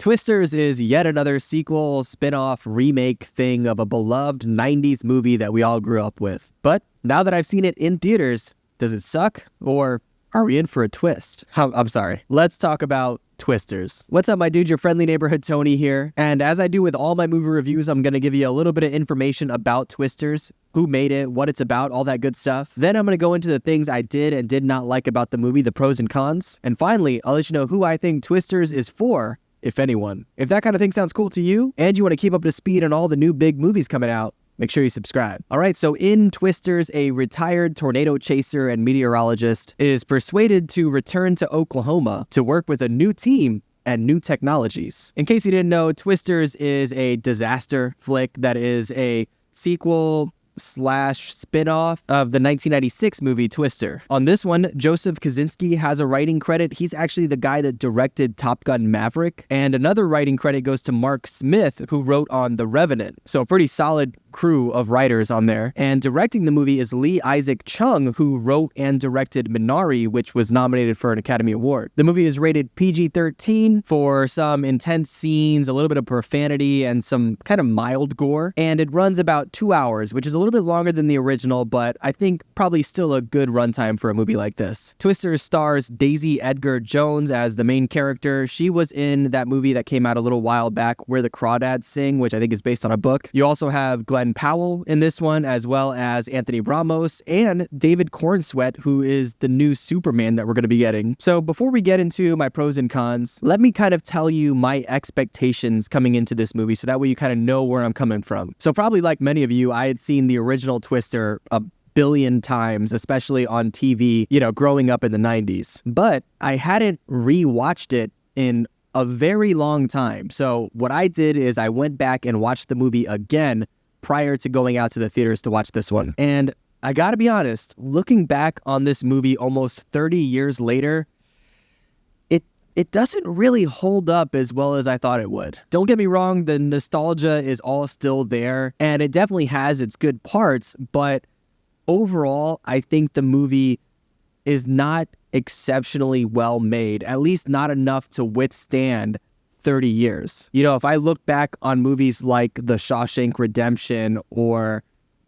Twisters is yet another sequel, spin-off, remake thing of a beloved 90s movie that we all grew up with. But now that I've seen it in theaters, does it suck? Or are we in for a twist? I'm sorry. Let's talk about Twisters. What's up, my dude? Your friendly neighborhood Tony here. And as I do with all my movie reviews, I'm going to give you a little bit of information about Twisters, who made it, what it's about, all that good stuff. Then I'm going to go into the things I did and did not like about the movie, the pros and cons. And finally, I'll let you know who I think Twisters is for, if anyone. If that kind of thing sounds cool to you, and you want to keep up to speed on all the new big movies coming out, make sure you subscribe. All right, so in Twisters, a retired tornado chaser and meteorologist is persuaded to return to Oklahoma to work with a new team and new technologies. In case you didn't know, Twisters is a disaster flick that is a sequel / spin-off of the 1996 movie Twister. On this one, Joseph Kosinski has a writing credit. He's actually the guy that directed Top Gun Maverick. And another writing credit goes to Mark Smith, who wrote on The Revenant. So a pretty solid crew of writers on there. And directing the movie is Lee Isaac Chung, who wrote and directed Minari, which was nominated for an Academy Award. The movie is rated PG-13 for some intense scenes, a little bit of profanity, and some kind of mild gore. And it runs about 2 hours, which is a little bit longer than the original, but I think probably still a good runtime for a movie like this. Twister stars Daisy Edgar-Jones as the main character. She was in that movie that came out a little while back, Where the Crawdads Sing, which I think is based on a book. You also have Glen Powell in this one, as well as Anthony Ramos and David Cornsweet, who is the new Superman that we're going to be getting. So before we get into my pros and cons, let me kind of tell you my expectations coming into this movie, so that way you kind of know where I'm coming from. So probably like many of you, I had seen the original Twister a billion times, especially on TV, growing up in the 90s. But I hadn't rewatched it in a very long time. So what I did is I went back and watched the movie again prior to going out to the theaters to watch this one. And I gotta be honest, looking back on this movie almost 30 years later, it doesn't really hold up as well as I thought it would. Don't get me wrong, the nostalgia is all still there, and it definitely has its good parts, but overall, I think the movie is not exceptionally well made, at least not enough to withstand 30 years. If I look back on movies like The Shawshank Redemption or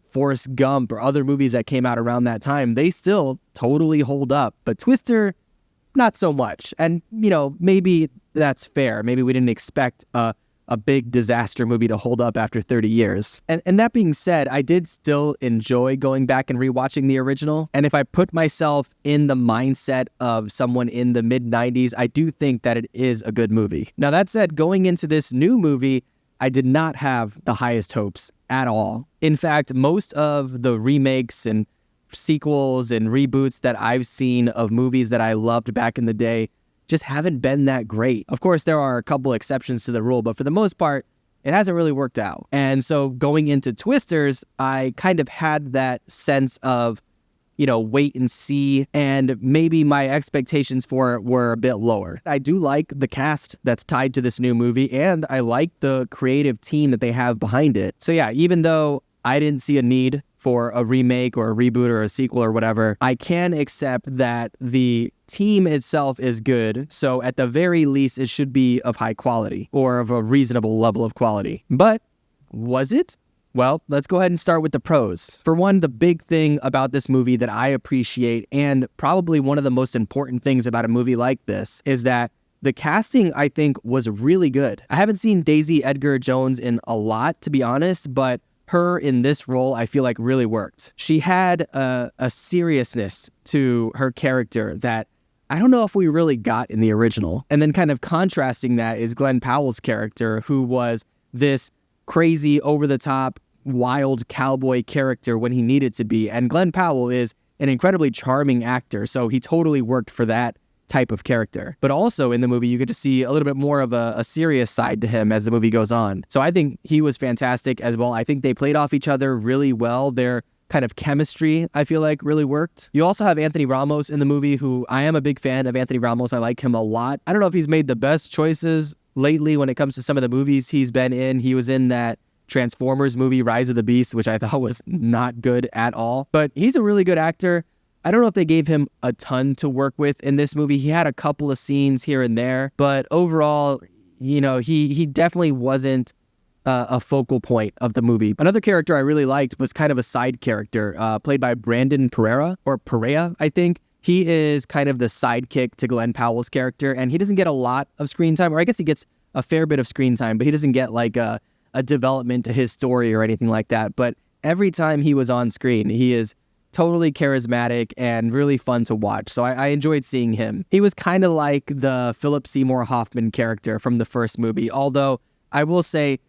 Forrest Gump or other movies that came out around that time, they still totally hold up, but Twister, not so much. And, maybe that's fair. Maybe we didn't expect a big disaster movie to hold up after 30 years. And that being said, I did still enjoy going back and rewatching the original. And if I put myself in the mindset of someone in the mid-90s, I do think that it is a good movie. Now, that said, going into this new movie, I did not have the highest hopes at all. In fact, most of the remakes and sequels and reboots that I've seen of movies that I loved back in the day just haven't been that great. Of course, there are a couple exceptions to the rule, but for the most part, it hasn't really worked out. And so going into Twisters, I kind of had that sense of, wait and see, and maybe my expectations for it were a bit lower. I do like the cast that's tied to this new movie, and I like the creative team that they have behind it. So yeah, even though I didn't see a need for a remake or a reboot or a sequel or whatever, I can accept that the team itself is good. So at the very least, it should be of high quality or of a reasonable level of quality. But was it? Well, let's go ahead and start with the pros. For one, the big thing about this movie that I appreciate, and probably one of the most important things about a movie like this, is that the casting, I think, was really good. I haven't seen Daisy Edgar-Jones in a lot, to be honest, but her in this role, I feel like really worked. She had a seriousness to her character that I don't know if we really got in the original. And then kind of contrasting that is Glen Powell's character, who was this crazy, over-the-top, wild cowboy character when he needed to be. And Glen Powell is an incredibly charming actor, so he totally worked for that type of character. But also in the movie, you get to see a little bit more of a serious side to him as the movie goes on. So I think he was fantastic as well. I think they played off each other really well. Their kind of chemistry, I feel like, really worked. You also have Anthony Ramos in the movie, who I am a big fan of Anthony Ramos. I like him a lot. I don't know if he's made the best choices lately when it comes to some of the movies he's been in. He was in that Transformers movie, Rise of the Beast, which I thought was not good at all. But he's a really good actor. I don't know if they gave him a ton to work with in this movie. He had a couple of scenes here and there, but overall, he definitely wasn't a focal point of the movie. Another character I really liked was kind of a side character, played by Brandon Perea, I think. He is kind of the sidekick to Glen Powell's character, and he doesn't get a lot of screen time, or I guess he gets a fair bit of screen time, but he doesn't get like a development to his story or anything like that. But every time he was on screen, he is totally charismatic and really fun to watch. So I enjoyed seeing him. He was kind of like the Philip Seymour Hoffman character from the first movie, although I will say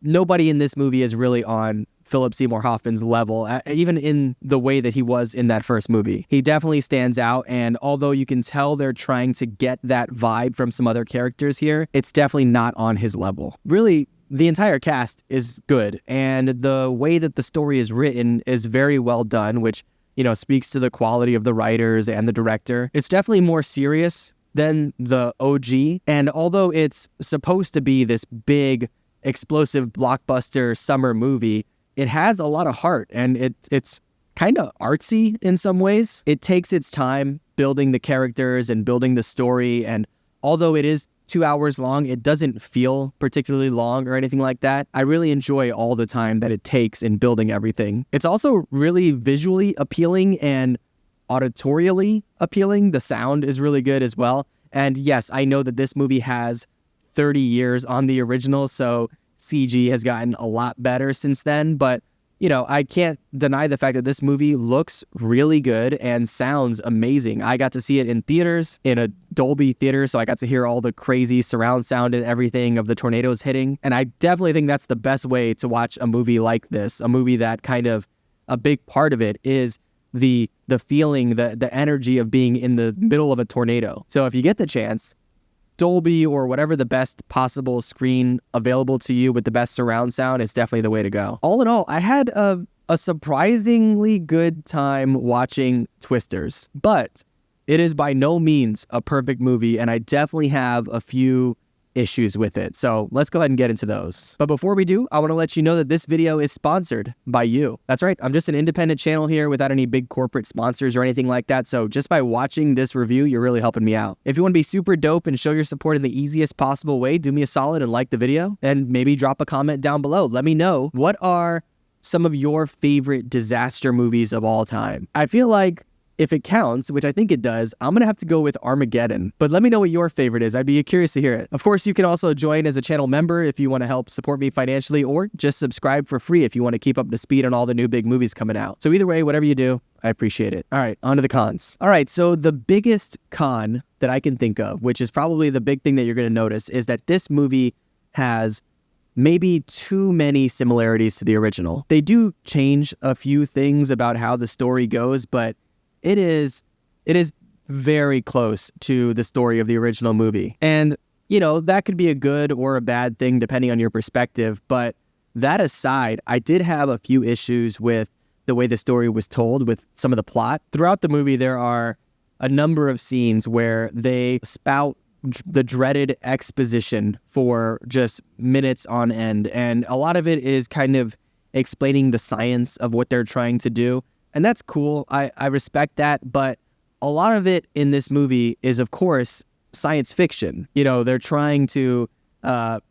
nobody in this movie is really on Philip Seymour Hoffman's level, even in the way that he was in that first movie. He definitely stands out, and although you can tell they're trying to get that vibe from some other characters here, it's definitely not on his level. Really, the entire cast is good, and the way that the story is written is very well done, which, speaks to the quality of the writers and the director. It's definitely more serious than the OG, and although it's supposed to be this big, explosive blockbuster summer movie, it has a lot of heart, and it's kind of artsy in some ways. It takes its time building the characters and building the story, and although it is 2 hours long, it doesn't feel particularly long or anything like that. I really enjoy all the time that it takes in building everything. It's also really visually appealing and auditorially appealing. The sound is really good as well. And yes, I know that this movie has 30 years on the original, so CG has gotten a lot better since then, but I can't deny the fact that this movie looks really good and sounds amazing. I got to see it in theaters, in a Dolby theater, so I got to hear all the crazy surround sound and everything of the tornadoes hitting, and I definitely think that's the best way to watch a movie like this, a movie that kind of, a big part of it is the feeling, the energy of being in the middle of a tornado. So if you get the chance, Dolby or whatever the best possible screen available to you with the best surround sound is definitely the way to go. All in all, I had a surprisingly good time watching Twisters, but it is by no means a perfect movie, and I definitely have a few issues with it. So let's go ahead and get into those. But before we do, I want to let you know that this video is sponsored by you. That's right. I'm just an independent channel here without any big corporate sponsors or anything like that. So just by watching this review, you're really helping me out. If you want to be super dope and show your support in the easiest possible way, do me a solid and like the video, and maybe drop a comment down below. Let me know, what are some of your favorite disaster movies of all time? I feel like if it counts, which I think it does, I'm going to have to go with Armageddon. But let me know what your favorite is. I'd be curious to hear it. Of course, you can also join as a channel member if you want to help support me financially, or just subscribe for free if you want to keep up to speed on all the new big movies coming out. So either way, whatever you do, I appreciate it. All right, on to the cons. All right, so the biggest con that I can think of, which is probably the big thing that you're going to notice, is that this movie has maybe too many similarities to the original. They do change a few things about how the story goes, but it is very close to the story of the original movie. And, that could be a good or a bad thing depending on your perspective. But that aside, I did have a few issues with the way the story was told, with some of the plot. Throughout the movie, there are a number of scenes where they spout the dreaded exposition for just minutes on end. And a lot of it is kind of explaining the science of what they're trying to do. And that's cool. I respect that. But a lot of it in this movie is, of course, science fiction. They're trying to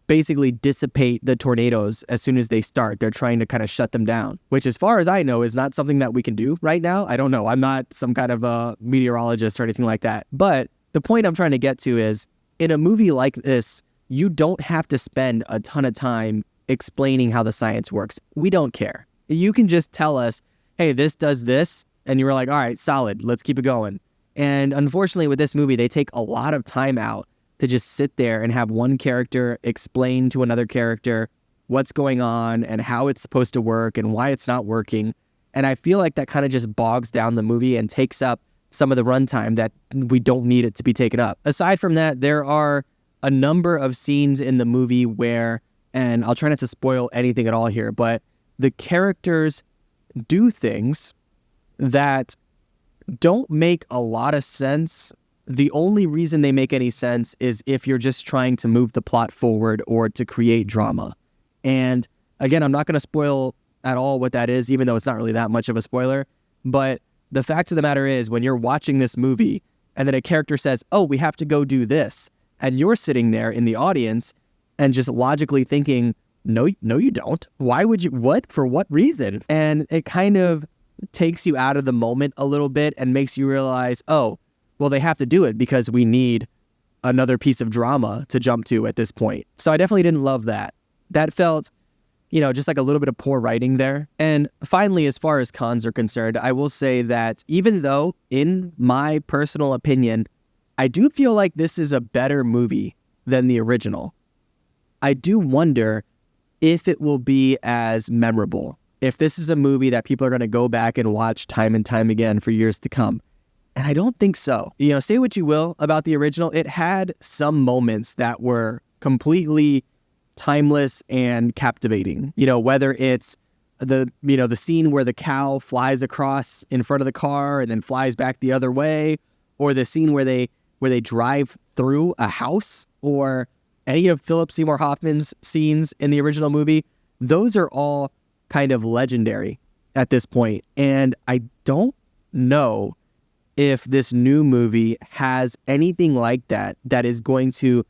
basically dissipate the tornadoes as soon as they start. They're trying to kind of shut them down, which, as far as I know, is not something that we can do right now. I don't know. I'm not some kind of a meteorologist or anything like that. But the point I'm trying to get to is, in a movie like this, you don't have to spend a ton of time explaining how the science works. We don't care. You can just tell us, hey, this does this, and you were like, all right, solid, let's keep it going. And unfortunately, with this movie, they take a lot of time out to just sit there and have one character explain to another character what's going on and how it's supposed to work and why it's not working. And I feel like that kind of just bogs down the movie and takes up some of the runtime that we don't need it to be taken up. Aside from that, there are a number of scenes in the movie where, and I'll try not to spoil anything at all here, but the characters do things that don't make a lot of sense. The only reason they make any sense is if you're just trying to move the plot forward or to create drama. And again, I'm not going to spoil at all what that is, even though it's not really that much of a spoiler. But the fact of the matter is, when you're watching this movie and then a character says, oh, we have to go do this, and you're sitting there in the audience and just logically thinking, no, you don't. Why would you? What? For what reason? And it kind of takes you out of the moment a little bit and makes you realize, oh, well, they have to do it because we need another piece of drama to jump to at this point. So I definitely didn't love that. That felt, just like a little bit of poor writing there. And finally, as far as cons are concerned, I will say that even though, in my personal opinion, I do feel like this is a better movie than the original, I do wonder if it will be as memorable, if this is a movie that people are going to go back and watch time and time again for years to come. And I don't think so. Say what you will about the original. It had some moments that were completely timeless and captivating. Whether it's the scene where the cow flies across in front of the car and then flies back the other way, or the scene where they drive through a house, or any of Philip Seymour Hoffman's scenes in the original movie. Those are all kind of legendary at this point. And I don't know if this new movie has anything like that is going to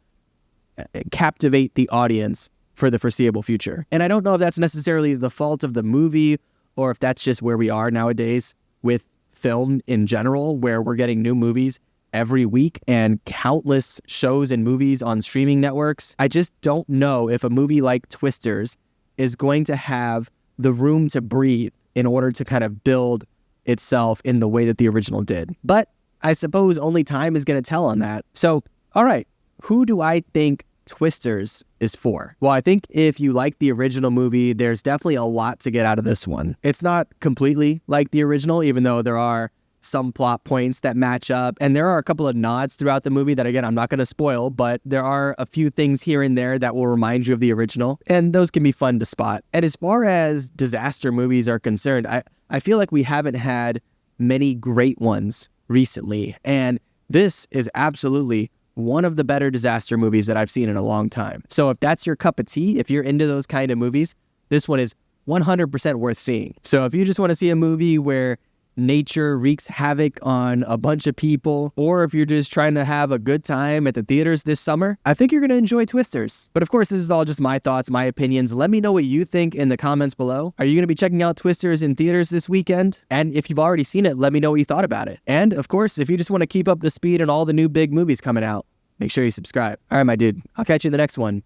captivate the audience for the foreseeable future. And I don't know if that's necessarily the fault of the movie, or if that's just where we are nowadays with film in general, where we're getting new movies every week and countless shows and movies on streaming networks. I just don't know if a movie like Twisters is going to have the room to breathe in order to kind of build itself in the way that the original did. But I suppose only time is going to tell on that. So, all right, who do I think Twisters is for? Well, I think if you like the original movie, there's definitely a lot to get out of this one. It's not completely like the original, even though there are some plot points that match up. And there are a couple of nods throughout the movie that, again, I'm not going to spoil, but there are a few things here and there that will remind you of the original. And those can be fun to spot. And as far as disaster movies are concerned, I feel like we haven't had many great ones recently. And this is absolutely one of the better disaster movies that I've seen in a long time. So if that's your cup of tea, if you're into those kind of movies, this one is 100% worth seeing. So if you just want to see a movie where nature wreaks havoc on a bunch of people, or if you're just trying to have a good time at the theaters this summer, I think you're going to enjoy Twisters. But of course, this is all just my thoughts, my opinions. Let me know what you think in the comments below. Are you going to be checking out Twisters in theaters this weekend? And if you've already seen it, let me know what you thought about it. And of course, if you just want to keep up to speed on all the new big movies coming out, make sure you subscribe. All right, my dude, I'll catch you in the next one.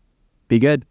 Be good.